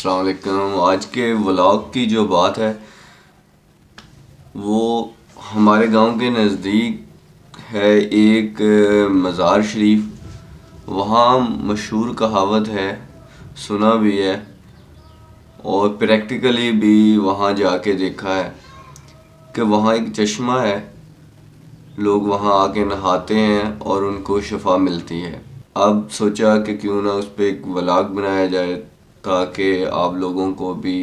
अस्सलाम वालेकुम। आज के व्लॉग की जो बात है वो हमारे गांव के नज़दीक है एक मज़ार शरीफ। वहाँ मशहूर कहावत है, सुना भी है और प्रैक्टिकली भी वहाँ जाके देखा है कि वहाँ एक चश्मा है, लोग वहाँ आके नहाते हैं और उनको शफा मिलती है। अब सोचा कि क्यों ना उस पर एक व्लॉग बनाया जाए ताकि आप लोगों को भी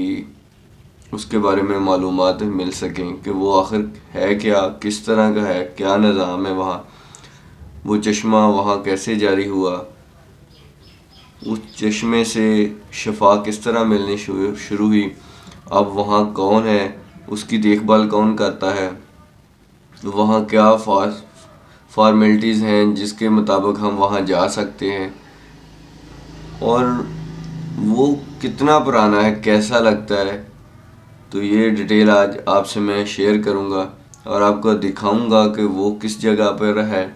उसके बारे में मालूमात मिल सकें कि वो आखिर है क्या, किस तरह का है, क्या निज़ाम है वहाँ, वो चश्मा वहाँ कैसे जारी हुआ, उस चश्मे से शफा किस तरह मिलनी शुरू हुई, अब वहाँ कौन है, उसकी देखभाल कौन करता है, वहाँ क्या फॉर्मेलिटीज़ हैं जिसके मुताबिक हम वहाँ जा सकते हैं और वो कितना पुराना है, कैसा लगता है। तो ये डिटेल आज आपसे मैं शेयर करूँगा और आपको दिखाऊँगा कि वो किस जगह पर है।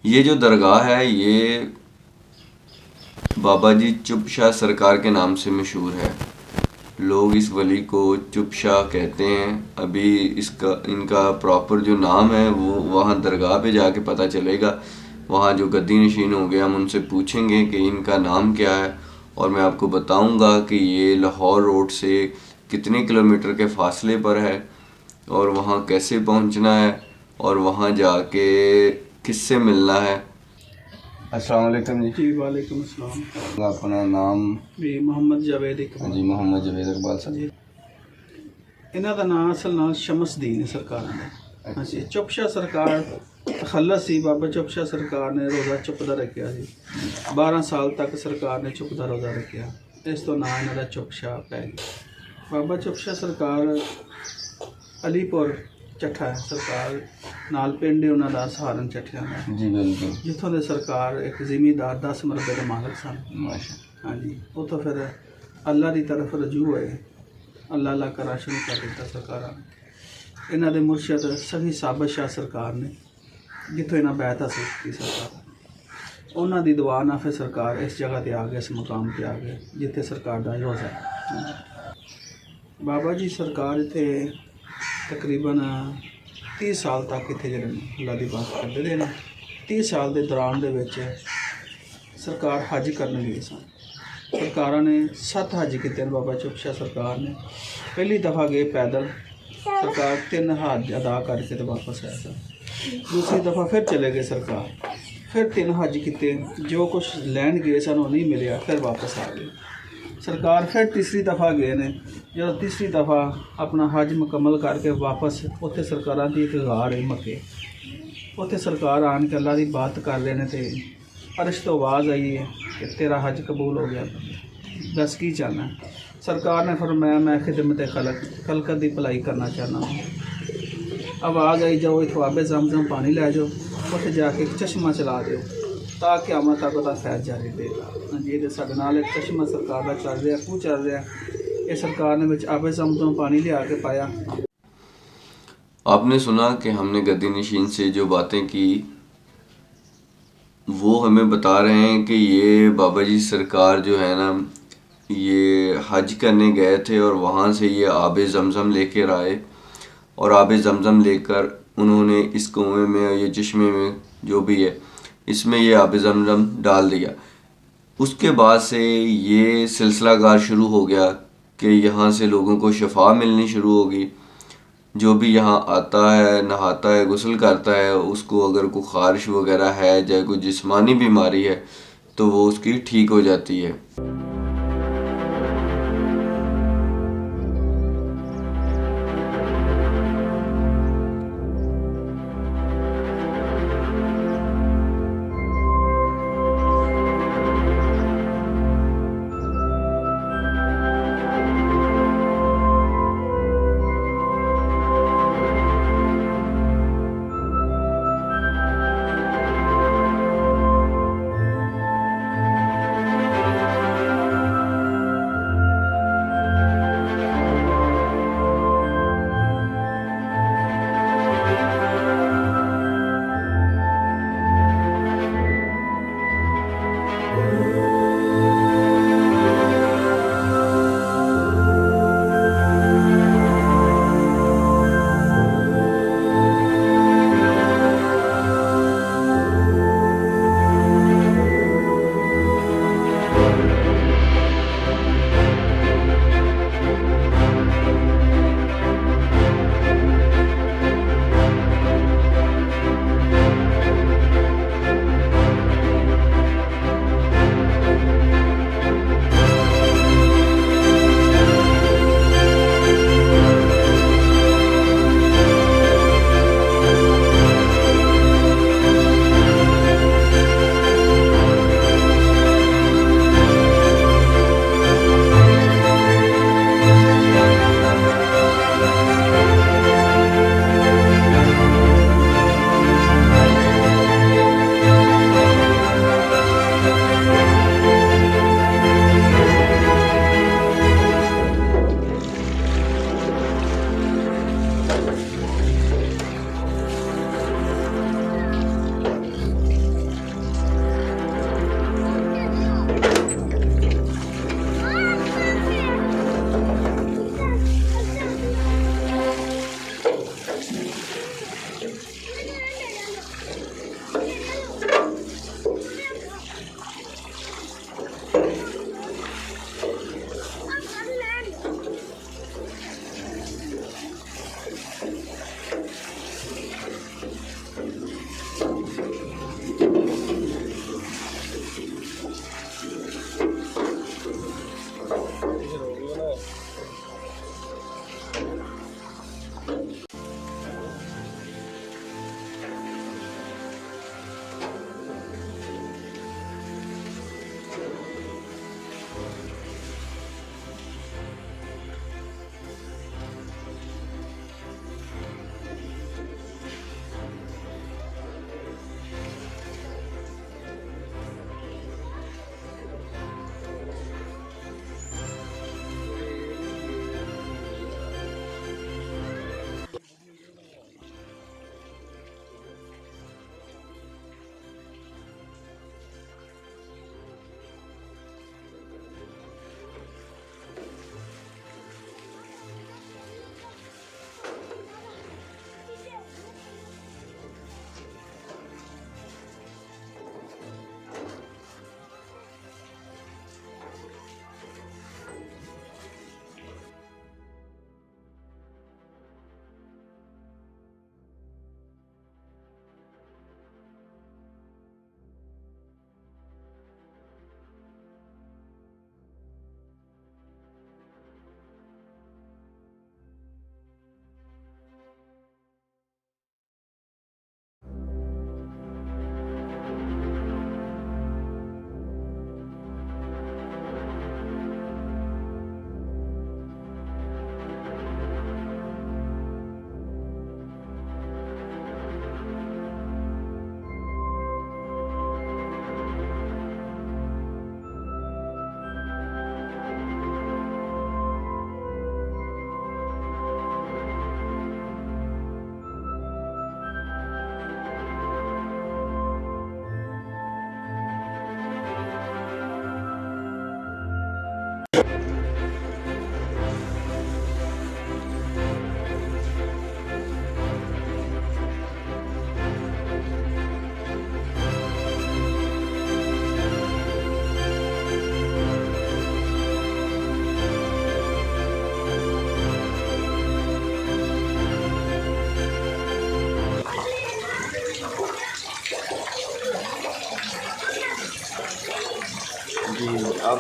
ये जो दरगाह है ये बाबा जी चुप शाह सरकार के नाम से मशहूर है। लोग इस वली को चुप शाह कहते हैं। अभी इनका प्रॉपर जो नाम है वो वहाँ दरगाह पे जाके पता चलेगा। वहाँ जो गद्दी नशीन होंगे हम उनसे पूछेंगे कि इनका नाम क्या है और मैं आपको बताऊंगा कि ये लाहौर रोड से कितने किलोमीटर के फासले पर है और वहाँ कैसे पहुँचना है और वहाँ जाके किससे मिलना है। अस्सलाम वालेकुम जी। जी वालेकुम अस्सलाम। अपना नाम? जी मोहम्मद जावेद इकबाल। जी मोहम्मद जावेद इकबाल साहब। जी इन्हों का नाम असल नाम शमसदीन है सरकार ने। हाँ जी चुपशाह सरकार तखल्लस सी बाबा चुपशाह सरकार ने रोज़ा चुपदा रखा जी। 12 साल तक सरकार ने चुपदा रोज़ा रखा, इस तो नाम इन्हों का चुपशाह पै गया। बाबा चुपशाह सरकार अलीपुर चट्ठा है सरकार नाल पिंड उन्होंने सहारन चट्ठिया का जी बिल्कुल, जितों के सरकार एक जिमीदार 10 मरबे के मालक सन। माशा। हाँ जी उतो फिर अल्लाह की तरफ रजू होए, अल्लाह करा शुरू कर दिता सरकार ने। इन्हों के मुर्शद सही साबित शाह सरकार ने जितों इन्हें बैत हासिल की सरकार, उन्हों की दुआ ना फिर सरकार इस जगह पर आ गए, इस मुकाम पर आ गए जिथे सरकार का रोज़ा है। बाबा जी सरकार इतने तकरीबन 30 साल तक इतने जड़े अल्लाह की बात करते रहे हैं। 30 साल के दौरान ਸਰਕਾਰ ਹਜ ਕਰਨ ਗਏ ਸਨ। ਸਰਕਾਰਾਂ ਨੇ 7 ਹਜ ਕੀਤੇ ਨੇ। ਬਾਬਾ ਚੁੱਪ ਸ਼ਾਹ ਸਰਕਾਰ ਨੇ ਪਹਿਲੀ ਦਫਾ ਗਏ ਪੈਦਲ, ਸਰਕਾਰ 3 ਹਜ ਅਦਾ ਕਰਕੇ ਤੇ ਵਾਪਸ ਆਇਆ ਸਨ। दूसरी दफ़ा फिर चले गए सरकार, फिर 3 हज किए, जो कुछ लैन गए सन वो नहीं मिले, फिर वापस आ गए। सरकार फिर तीसरी दफ़ा गए ने, जो तीसरी दफ़ा अपना हज मुकम्मल करके वापस उत्थे सरकार की एक गाड़ है मक्के, उत्थे सरकार आन के अल्लाह की बात कर रहे हैं तो अरश तो आवाज़ आई है कि तेरा हज कबूल हो गया, दस की चाहना। सरकार ने फरमाया मैं खिदमत खलकत की भलाई करना चाहना हूँ। आवाज़ आई जाओ इतों आबे जमजम पानी लै जाओ, उत्थे जाके एक चश्मा चला दो ताकि क़यामत तक उसका फैज़ जारी रहेगा। हाँ जी, ये साडे नाल एक चश्मा सरकार का चल रहा, खूह चल रहा, ये सरकार ने विच आबे जमजम पानी लिया के पाया। आपने सुना कि हमने गद्दी नशीन से जो बातें की वो हमें बता रहे हैं कि ये बाबा जी सरकार जो है ना, ये हज करने गए थे और वहाँ से ये आबे जमजम लेकर आए और आबे जमजम लेकर उन्होंने इस कुएं में, ये चश्मे में जो भी है, इसमें ये आबे जमजम डाल दिया। उसके बाद से ये सिलसिलागार शुरू हो गया कि यहाँ से लोगों को शफा मिलनी शुरू होगी। जो भी यहाँ आता है, नहाता है, गुस्ल करता है, उसको अगर कोई ख़ारिश वगैरह है, चाहे कोई जिस्मानी बीमारी है, तो वो उसकी ठीक हो जाती है।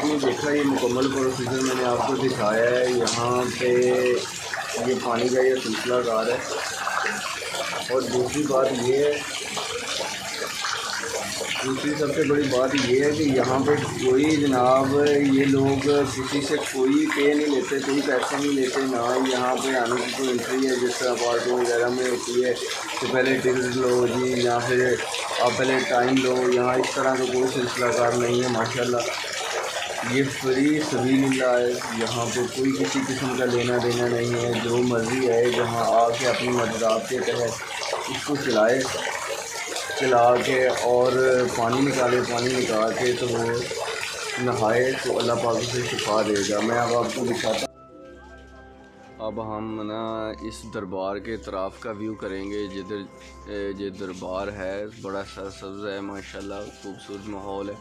आपने देखा ये मुकम्मल प्रोसीजर मैंने आपको दिखाया है। यहाँ पे ये पानी का ये सिलसिलाकार है। और दूसरी सबसे बड़ी बात ये है कि यहाँ पे कोई जनाब ये लोग किसी से कोई पे नहीं लेते, कोई पैसा नहीं लेते, ना यहाँ पे आने की कोई एंट्री है जिस तरह पार्टी वगैरह में होती है कि पहले टिकट लो जी या फिर आप पहले टाइम लो। यहाँ इस तरह का कोई सिलसिलाकार नहीं है माशाल्लाह। ये फ्री सबीलिल्लाह है। यहाँ पे कोई किसी किस्म का लेना देना नहीं है। जो मर्ज़ी है जहाँ आके अपनी मददात के तहत इसको चला के और पानी निकाल के तो वो नहाए तो अल्लाह पाक उसे शिफा देगा। मैं अब आपको दिखाता। अब हम ना इस दरबार के तरफ का व्यू करेंगे। जिधर ये दरबार है बड़ा सरसब्ज़ है माशाल्लाह, खूबसूरत माहौल है।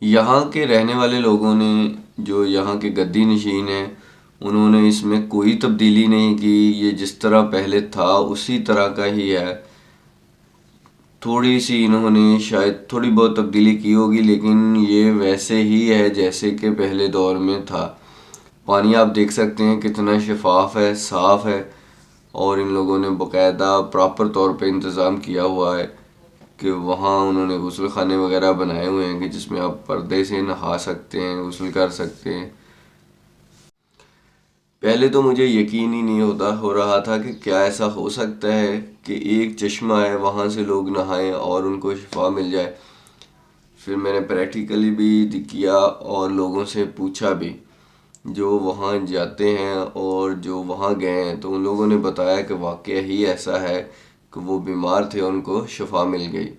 यहाँ के रहने वाले लोगों ने, जो यहाँ के गद्दी नशीन हैं, उन्होंने इसमें कोई तब्दीली नहीं की। ये जिस तरह पहले था उसी तरह का ही है। थोड़ी सी इन्होंने शायद थोड़ी बहुत तब्दीली की होगी, लेकिन ये वैसे ही है जैसे कि पहले दौर में था। पानी आप देख सकते हैं कितना शफाफ है, साफ़ है। और इन लोगों ने बाकायदा प्रॉपर तौर पे इंतज़ाम किया हुआ है कि वहाँ उन्होंने गुस्ल खाने वगैरह बनाए हुए हैं कि जिसमें आप पर्दे से नहा सकते हैं, गुस्ल कर सकते हैं। पहले तो मुझे यकीन ही नहीं हो रहा था कि क्या ऐसा हो सकता है कि एक चश्मा है वहाँ से लोग नहाएं और उनको शिफा मिल जाए। फिर मैंने प्रैक्टिकली भी किया और लोगों से पूछा भी, जो वहाँ जाते हैं और जो वहाँ गए हैं, तो उन लोगों ने बताया कि वाकई ही ऐसा है कि वो बीमार थे, उनको शिफा मिल गई।